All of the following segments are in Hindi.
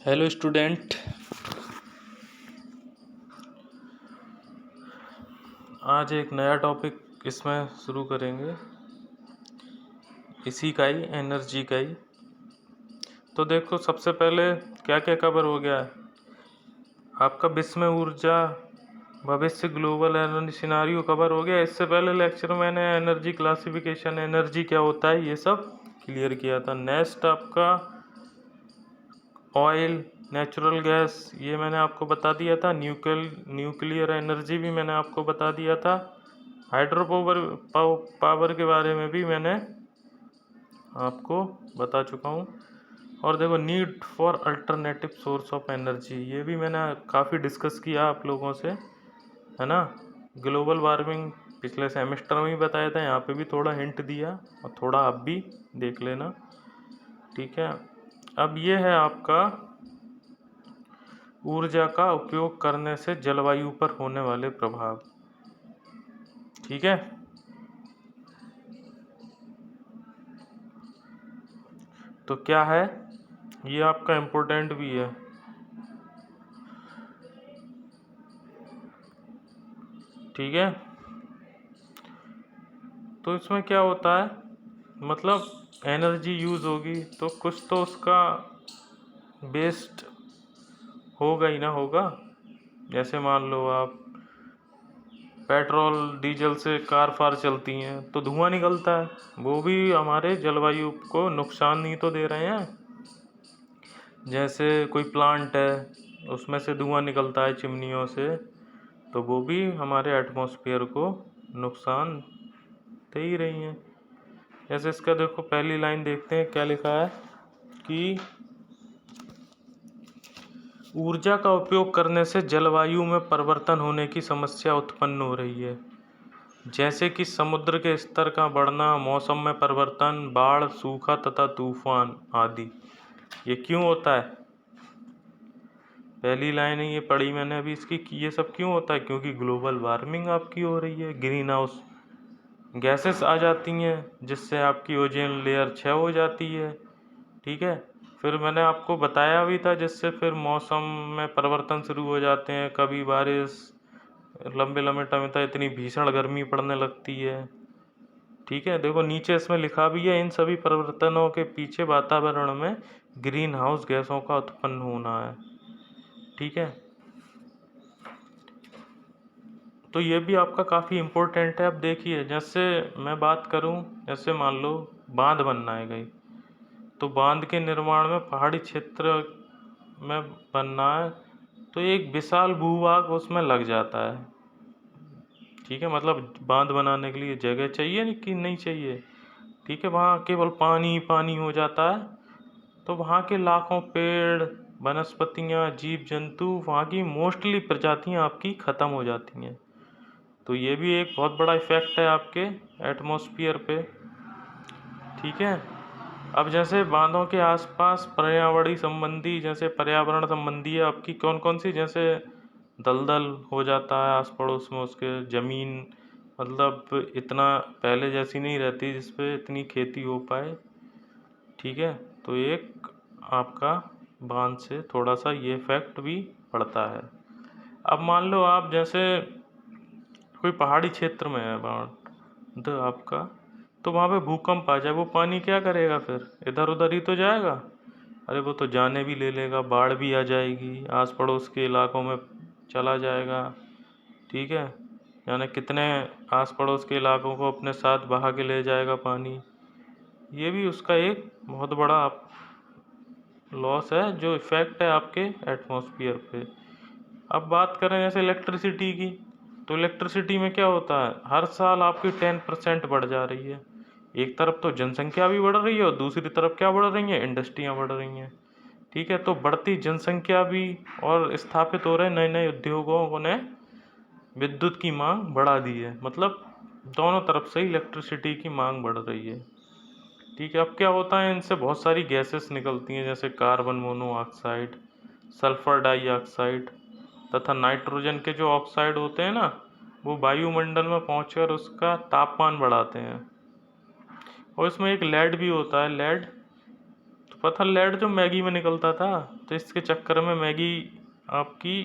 Hello student. आज एक नया टॉपिक इसमें शुरू करेंगे, इसी का ही, एनर्जी का ही। तो देखो, सबसे पहले क्या क्या कवर हो गया है आपका। विश्व में ऊर्जा, भविष्य, ग्लोबल एनर्जी सिनारियो कवर हो गया। इससे पहले लेक्चर में मैंने एनर्जी क्लासिफिकेशन, एनर्जी क्या होता है, ये सब क्लियर किया था। नेक्स्ट आपका ऑयल, नेचुरल गैस, ये मैंने आपको बता दिया था। न्यूक्लियर एनर्जी भी मैंने आपको बता दिया था। हाइड्रो पावर के बारे में भी मैंने आपको बता चुका हूँ। और देखो, need for alternative source of energy, ये भी मैंने काफ़ी डिस्कस किया आप लोगों से, है ना। ग्लोबल वार्मिंग पिछले सेमेस्टर में ही बताया था, यहाँ पे भी थोड़ा हिंट दिया, और थोड़ा आप भी देख लेना, ठीक है। अब ये है आपका ऊर्जा का उपयोग करने से जलवायु पर होने वाले प्रभाव, ठीक है। तो क्या है ये, आपका इम्पोर्टेंट भी है, ठीक है। तो इसमें क्या होता है, मतलब एनर्जी यूज़ होगी तो कुछ तो उसका वेस्ट होगा ही ना, होगा। जैसे मान लो आप पेट्रोल डीजल से कार फार चलती हैं तो धुआं निकलता है, वो भी हमारे जलवायु को नुकसान नहीं तो दे रहे हैं। जैसे कोई प्लांट है, उसमें से धुआं निकलता है चिमनियों से, तो वो भी हमारे एटमॉस्फेयर को नुकसान दे ही रही हैं। जैसे इसका देखो, पहली लाइन देखते हैं क्या लिखा है कि ऊर्जा का उपयोग करने से जलवायु में परिवर्तन होने की समस्या उत्पन्न हो रही है, जैसे कि समुद्र के स्तर का बढ़ना, मौसम में परिवर्तन, बाढ़, सूखा तथा तूफान आदि। ये क्यों होता है? पहली लाइन है, ये पढ़ी मैंने अभी इसकी, कि ये सब क्यों होता है? क्योंकि ग्लोबल वार्मिंग आपकी हो रही है, ग्रीन हाउस गैसेस आ जाती हैं, जिससे आपकी ओजोन लेयर क्षय हो जाती है, ठीक है। फिर मैंने आपको बताया भी था, जिससे फिर मौसम में परिवर्तन शुरू हो जाते हैं, कभी बारिश, लंबे लंबे टाइम तक इतनी भीषण गर्मी पड़ने लगती है, ठीक है। देखो नीचे इसमें लिखा भी है, इन सभी परिवर्तनों के पीछे वातावरण में ग्रीन हाउस गैसों का उत्पन्न होना है, ठीक है। तो ये भी आपका काफ़ी इम्पोर्टेंट है। अब देखिए, जैसे मैं बात करूं, जैसे मान लो बांध बनना है कहीं, तो बांध के निर्माण में पहाड़ी क्षेत्र में बनना है, तो एक विशाल भूभाग उसमें लग जाता है, ठीक है। मतलब बांध बनाने के लिए जगह चाहिए नहीं कि नहीं चाहिए, ठीक है। वहाँ केवल पानी पानी हो जाता है, तो वहाँ के लाखों पेड़, वनस्पतियाँ, जीव जंतु, वहाँ की मोस्टली प्रजातियाँ आपकी ख़त्म हो जाती हैं। तो ये भी एक बहुत बड़ा इफ़ेक्ट है आपके एटमॉस्फेयर पे, ठीक है। अब जैसे बांधों के आसपास पर्यावरणीय संबंधी, जैसे पर्यावरण संबंधी है आपकी कौन कौन सी, जैसे दलदल हो जाता है आस पड़ोस में उसके, ज़मीन मतलब इतना पहले जैसी नहीं रहती जिसपे इतनी खेती हो पाए, ठीक है। तो एक आपका बांध से थोड़ा सा ये इफेक्ट भी पड़ता है। अब मान लो आप जैसे कोई पहाड़ी क्षेत्र में है बांध आपका, तो वहाँ पे भूकंप आ जाए, वो पानी क्या करेगा फिर? इधर उधर ही तो जाएगा। अरे वो तो जाने भी ले लेगा, बाढ़ भी आ जाएगी, आस पड़ोस के इलाकों में चला जाएगा, ठीक है। यानी कितने आस पड़ोस के इलाकों को अपने साथ बहा के ले जाएगा पानी। ये भी उसका एक बहुत बड़ा लॉस है, जो इफ़ेक्ट है आपके एटमॉस्फेयर पे। अब बात करें जैसे इलेक्ट्रिसिटी की, तो इलेक्ट्रिसिटी में क्या होता है, हर साल आपकी 10% बढ़ जा रही है। एक तरफ तो जनसंख्या भी बढ़ रही है, और दूसरी तरफ क्या बढ़ रही है, इंडस्ट्रियाँ बढ़ रही हैं, ठीक है। तो बढ़ती जनसंख्या भी, और स्थापित हो रहे नए नए उद्योगों ने विद्युत की मांग बढ़ा दी है, मतलब दोनों तरफ से इलेक्ट्रिसिटी की मांग बढ़ रही है, ठीक है। अब क्या होता है, इनसे बहुत सारी गैसेस निकलती हैं, जैसे कार्बन मोनोऑक्साइड, सल्फर डाइऑक्साइड तथा नाइट्रोजन के जो ऑक्साइड होते हैं ना, वो वायुमंडल में पहुंचकर उसका तापमान बढ़ाते हैं। और इसमें एक लेड भी होता है, लेड, तो पता लेड जो मैगी में निकलता था, तो इसके चक्कर में मैगी आपकी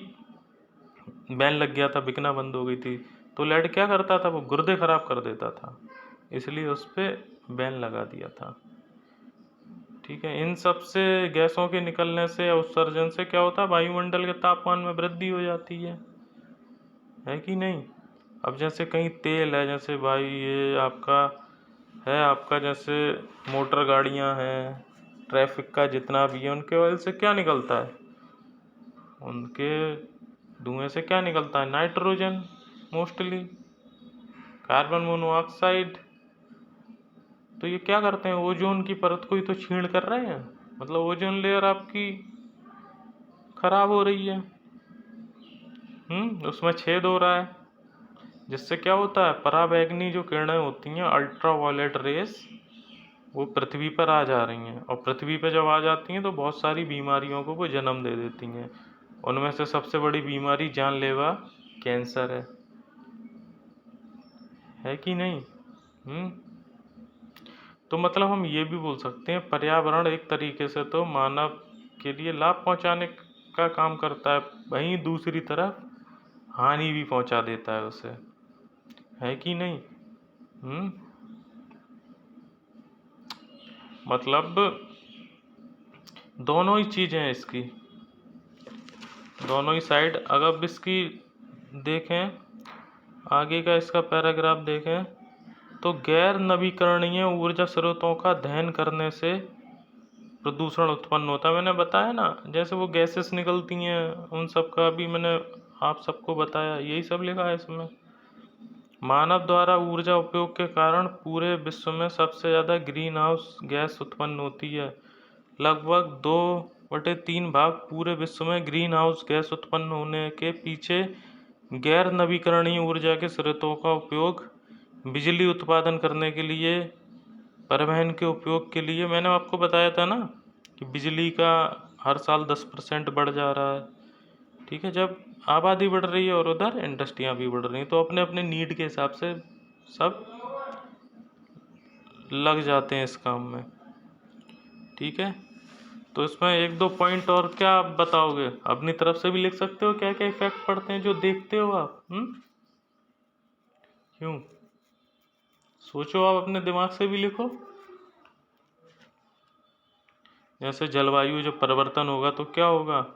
बैन लग गया था, बिकना बंद हो गई थी। तो लेड क्या करता था, वो गुर्दे खराब कर देता था, इसलिए उस पर बैन लगा दिया था। ठीक है, इन सब से गैसों के निकलने से या उत्सर्जन से क्या होता है, वायुमंडल के तापमान में वृद्धि हो जाती है कि नहीं। अब जैसे कहीं तेल है, जैसे भाई ये आपका है, आपका जैसे मोटर गाड़ियां हैं, ट्रैफिक का जितना भी है, उनके ऑयल से क्या निकलता है, उनके धुएं से क्या निकलता है, नाइट्रोजन मोस्टली, कार्बन मोनोऑक्साइड। तो ये क्या करते हैं, ओजोन की परत को ही तो छीण कर रहे हैं, मतलब ओजोन लेयर आपकी खराब हो रही है। उसमें छेद हो रहा है, जिससे क्या होता है, पराबैंगनी जो किरणें होती हैं, अल्ट्रा वायलेट रेस, वो पृथ्वी पर आ जा रही हैं, और पृथ्वी पर जब आ जाती हैं तो बहुत सारी बीमारियों को वो जन्म दे देती हैं। उनमें से सबसे बड़ी बीमारी जानलेवा कैंसर है कि नहीं। तो मतलब हम ये भी बोल सकते हैं, पर्यावरण एक तरीके से तो मानव के लिए लाभ पहुंचाने का काम करता है, वहीं दूसरी तरफ हानि भी पहुंचा देता है उसे, है कि नहीं। मतलब दोनों ही चीज़ें हैं इसकी, दोनों ही साइड। अगर इसकी देखें, आगे का इसका पैराग्राफ देखें, तो गैर नवीकरणीय ऊर्जा स्रोतों का दहन करने से प्रदूषण उत्पन्न होता है। मैंने बताया ना, जैसे वो गैसेस निकलती हैं, उन सब का भी मैंने आप सबको बताया, यही सब लिखा है इसमें। मानव द्वारा ऊर्जा उपयोग के कारण पूरे विश्व में सबसे ज़्यादा ग्रीन हाउस गैस उत्पन्न होती है। लगभग 2/3 भाग पूरे विश्व में ग्रीन हाउस गैस उत्पन्न होने के पीछे गैर नवीकरणीय ऊर्जा के स्रोतों का उपयोग बिजली उत्पादन करने के लिए, परिवहन के उपयोग के लिए। मैंने आपको बताया था ना कि बिजली का हर साल 10% बढ़ जा रहा है। ठीक है, जब आबादी बढ़ रही है और उधर इंडस्ट्रियाँ भी बढ़ रही हैं, तो अपने अपने नीड के हिसाब से सब लग जाते हैं इस काम में। ठीक है, तो इसमें 1-2 पॉइंट और क्या आप बताओगे, अपनी तरफ से भी लिख सकते हो, क्या क्या इफेक्ट पड़ते हैं जो देखते हो आप। क्यों, सोचो, आप अपने दिमाग से भी लिखो। जैसे जलवायु जो परिवर्तन होगा तो क्या होगा,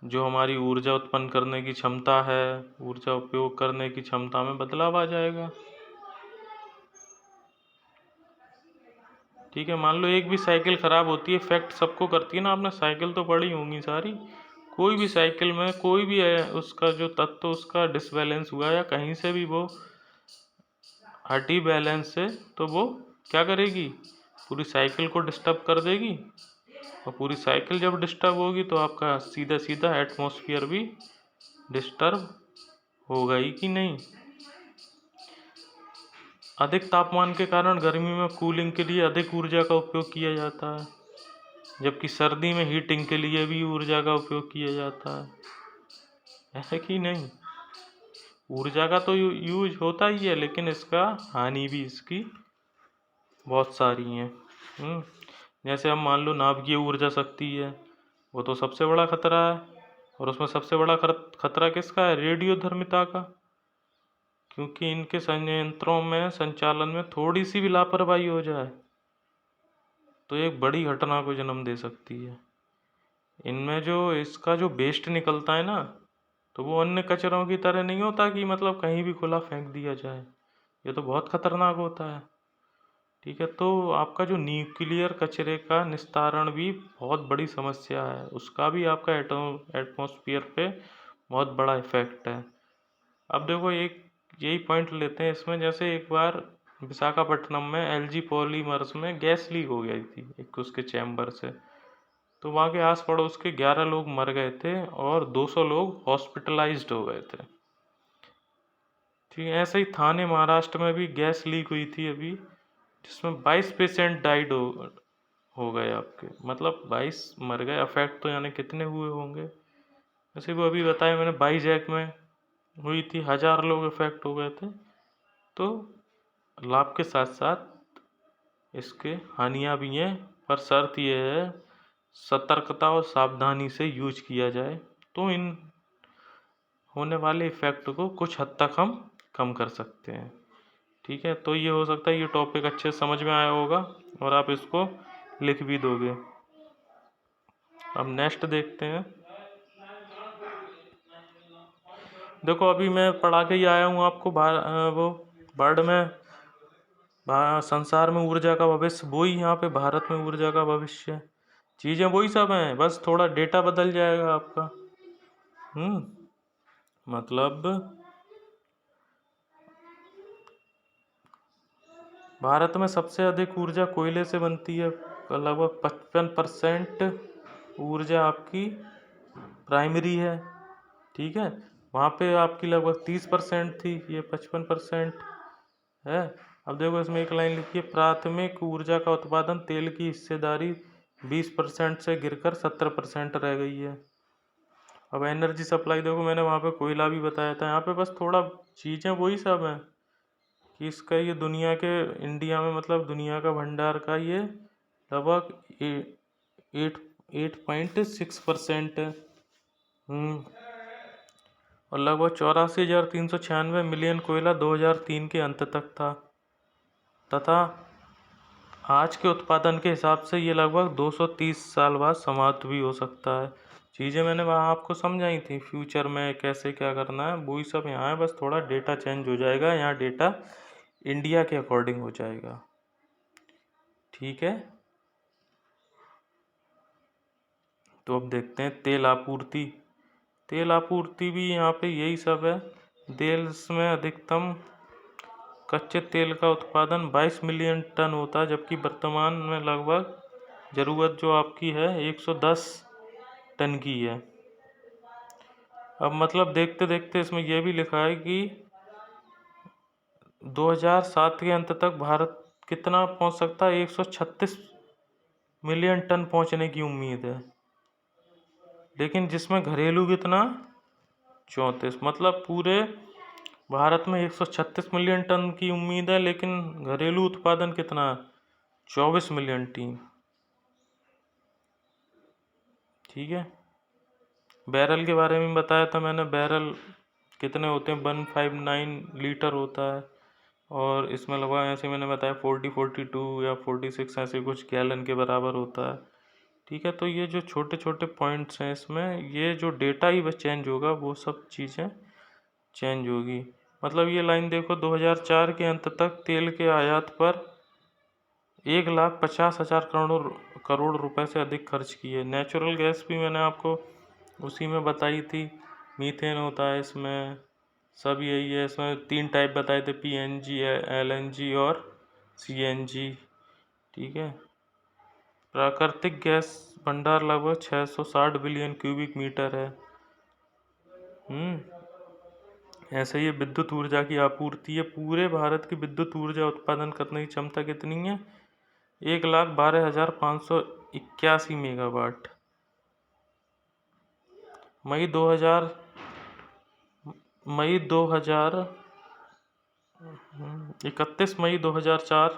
जो हमारी ऊर्जा उत्पन्न करने की क्षमता है, ऊर्जा उपयोग करने की क्षमता में बदलाव आ जाएगा। ठीक है, मान लो एक भी साइकिल खराब होती है, इफेक्ट सबको करती है ना, आपने साइकिल तो पढ़ी होंगी सारी। कोई भी साइकिल में कोई भी है, उसका जो तत्व उसका डिसबैलेंस हुआ या कहीं से भी वो हटी बैलेंस से, तो वो क्या करेगी, पूरी साइकिल को डिस्टर्ब कर देगी। और पूरी साइकिल जब डिस्टर्ब होगी तो आपका सीधा सीधा एटमॉस्फेयर भी डिस्टर्ब होगा ही कि नहीं। अधिक तापमान के कारण गर्मी में कूलिंग के लिए अधिक ऊर्जा का उपयोग किया जाता है, जबकि सर्दी में हीटिंग के लिए भी ऊर्जा का उपयोग किया जाता है, ऐसा कि नहीं। ऊर्जा का तो यूज होता ही है, लेकिन इसका हानि भी इसकी बहुत सारी हैं। जैसे हम मान लो नाभिकीय ऊर्जा शक्ति है, वो तो सबसे बड़ा खतरा है, और उसमें सबसे बड़ा खतरा किसका है, रेडियोधर्मिता का। क्योंकि इनके संयंत्रों में संचालन में थोड़ी सी भी लापरवाही हो जाए तो एक बड़ी घटना को जन्म दे सकती है। इनमें जो इसका जो वेस्ट निकलता है ना, तो वो अन्य कचरों की तरह नहीं होता कि मतलब कहीं भी खुला फेंक दिया जाए, ये तो बहुत खतरनाक होता है। ठीक है, तो आपका जो न्यूक्लियर कचरे का निस्तारण भी बहुत बड़ी समस्या है, उसका भी आपका एटमॉस्फेयर पे बहुत बड़ा इफेक्ट है। अब देखो, एक यही पॉइंट लेते हैं इसमें, जैसे एक बार विशाखापट्टनम में एलजी पॉलीमर्स में गैस लीक हो गई थी एक उसके चैम्बर से, तो वहाँ के आस पड़ोस के 11 लोग मर गए थे और 200 लोग हॉस्पिटलाइज्ड हो गए थे। ठीक है, ऐसे ही थाने महाराष्ट्र में भी गैस लीक हुई थी अभी, जिसमें 22 पेशेंट डाइड हो गए आपके, मतलब 22 मर गए। अफेक्ट तो यानी कितने हुए होंगे, वैसे वो अभी बताया मैंने, वाइजैक में हुई थी, 1000 लोग इफेक्ट हो गए थे। तो लाभ के साथ साथ इसके हानियाँ भी हैं, पर शर्त यह है सतर्कता और सावधानी से यूज किया जाए तो इन होने वाले इफेक्ट को कुछ हद तक हम कम कर सकते हैं। ठीक है, तो ये हो सकता है ये टॉपिक अच्छे से समझ में आया होगा और आप इसको लिख भी दोगे। अब नेक्स्ट देखते हैं। देखो अभी मैं पढ़ा के ही आया हूँ आपको वो वर्ड में संसार में ऊर्जा का भविष्य, वही यहाँ पे भारत में ऊर्जा का भविष्य। चीजें वही सब हैं, बस थोड़ा डेटा बदल जाएगा आपका। मतलब भारत में सबसे अधिक ऊर्जा कोयले से बनती है, लगभग 55% ऊर्जा आपकी प्राइमरी है। ठीक है, वहाँ पे आपकी लगभग 30% थी, ये 55% है। अब देखो इसमें एक लाइन लिखी है, प्राथमिक ऊर्जा का उत्पादन तेल की हिस्सेदारी 20% से गिरकर 70% रह गई है। अब एनर्जी सप्लाई देखो मैंने वहाँ पे कोयला भी बताया था, यहाँ पे बस थोड़ा चीज़ें वही सब हैं कि इसका ये दुनिया के इंडिया में मतलब दुनिया का भंडार का ये लगभग 8.6% है। और लगभग 84,396 मिलियन कोयला 2003 के अंत तक था, तथा आज के उत्पादन के हिसाब से ये लगभग 230 साल बाद समाप्त भी हो सकता है। चीज़ें मैंने वहाँ आपको समझाई थी, फ्यूचर में कैसे क्या करना है वही सब यहाँ है, बस थोड़ा डेटा चेंज हो जाएगा, यहाँ डेटा इंडिया के अकॉर्डिंग हो जाएगा। ठीक है, तो अब देखते हैं तेल आपूर्ति। तेल आपूर्ति भी यहाँ पे यही सब है। देश में अधिकतम कच्चे तेल का उत्पादन 22 मिलियन टन होता है, जबकि वर्तमान में लगभग ज़रूरत जो आपकी है 110 टन की है। अब मतलब देखते देखते इसमें यह भी लिखा है कि 2007 के अंत तक भारत कितना पहुंच सकता है, 136 मिलियन टन पहुंचने की उम्मीद है, लेकिन जिसमें घरेलू कितना 34, मतलब पूरे भारत में 136 मिलियन टन की उम्मीद है, लेकिन घरेलू उत्पादन कितना 24 मिलियन टन। ठीक है, बैरल के बारे में बताया था मैंने, बैरल कितने होते हैं 159 लीटर होता है, और इसमें लगभग ऐसे मैंने बताया 42 या 46 ऐसे कुछ गैलन के बराबर होता है। ठीक है, तो ये जो छोटे छोटे पॉइंट्स हैं इसमें, ये जो डेटा ही बस चेंज होगा वो सब चीज़ें चेंज होगी। मतलब ये लाइन देखो 2004 के अंत तक तेल के आयात पर 1,50,000 करोड़ रुपए से अधिक खर्च किए। नेचुरल गैस भी मैंने आपको उसी में बताई थी, मीथेन होता है इसमें, सब यही है। इसमें 3 टाइप बताए थे, PNG, LNG और CNG। ठीक है, प्राकृतिक गैस भंडार लगभग 660 बिलियन क्यूबिक मीटर है। ऐसे ये विद्युत ऊर्जा की आपूर्ति है, पूरे भारत की विद्युत ऊर्जा उत्पादन करने की क्षमता कितनी है, 1,12,581 मेगावाट। मई 2000 31 मई 2004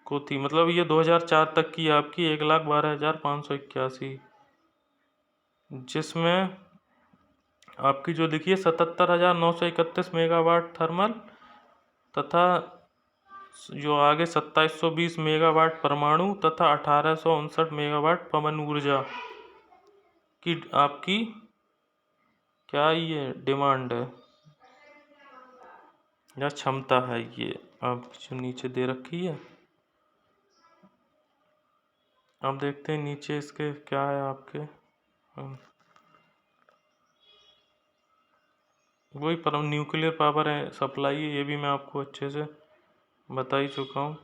को थी, मतलब ये 2004 तक की आपकी 1,12,581, जिसमें आपकी जो लिखी है 77,931 मेगावाट थर्मल, तथा जो आगे 2720 मेगावाट परमाणु तथा 1859 मेगावाट पवन ऊर्जा की आपकी क्या ये डिमांड है या क्षमता है, ये आप जो नीचे दे रखी है। अब देखते हैं नीचे इसके क्या है आपके, वही पर न्यूक्लियर पावर है सप्लाई है, ये भी मैं आपको अच्छे से बता ही चुका हूँ।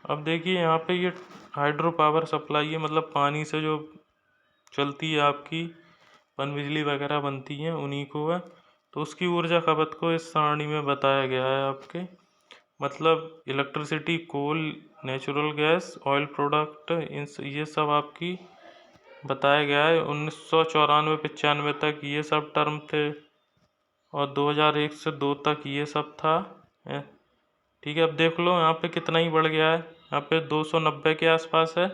अब देखिए यहाँ पे ये हाइड्रो पावर सप्लाई है, मतलब पानी से जो चलती है आपकी पन बिजली वगैरह बनती है उन्हीं को है, तो उसकी ऊर्जा खपत को इस सारणी में बताया गया है आपके, मतलब इलेक्ट्रिसिटी, कोल, नेचुरल गैस, ऑयल प्रोडक्ट, ये सब आपकी बताया गया है। 1994-95 तक ये सब टर्म थे, और 2001 से 2 तक ये सब था। ठीक है, अब देख लो यहाँ पे कितना ही बढ़ गया है, यहाँ पे 290 के आसपास है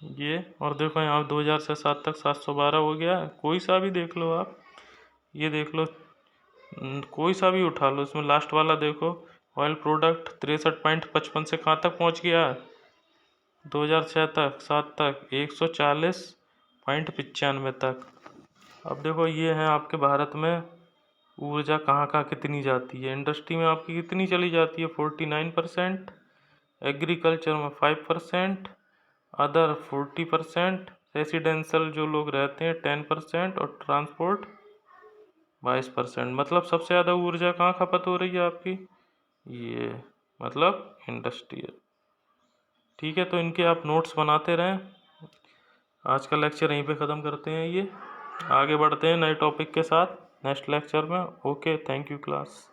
ये। और देखो यहाँ 2000 से 7 तक 712 हो गया। कोई सा भी देख लो आप, ये देख लो, कोई सा भी उठा लो, इसमें लास्ट वाला देखो, ऑयल प्रोडक्ट 63.55 से कहाँ तक पहुँच गया, 2006 तक 7 तक 140.95 तक। अब देखो ये है आपके भारत में ऊर्जा कहाँ कहाँ कितनी जाती है। इंडस्ट्री में आपकी कितनी चली जाती है, 49%, एग्रीकल्चर में 5%, अदर 40%, रेसिडेंशियल जो लोग रहते हैं 10% और ट्रांसपोर्ट 22%। मतलब सबसे ज़्यादा ऊर्जा कहाँ खपत हो रही है आपकी, ये मतलब इंडस्ट्री है। ठीक है, तो इनके आप नोट्स बनाते रहें। आज का लेक्चर यहीं पे ख़त्म करते हैं। ये आगे बढ़ते हैं नए टॉपिक के साथ नेक्स्ट लेक्चर में। Okay, thank you class.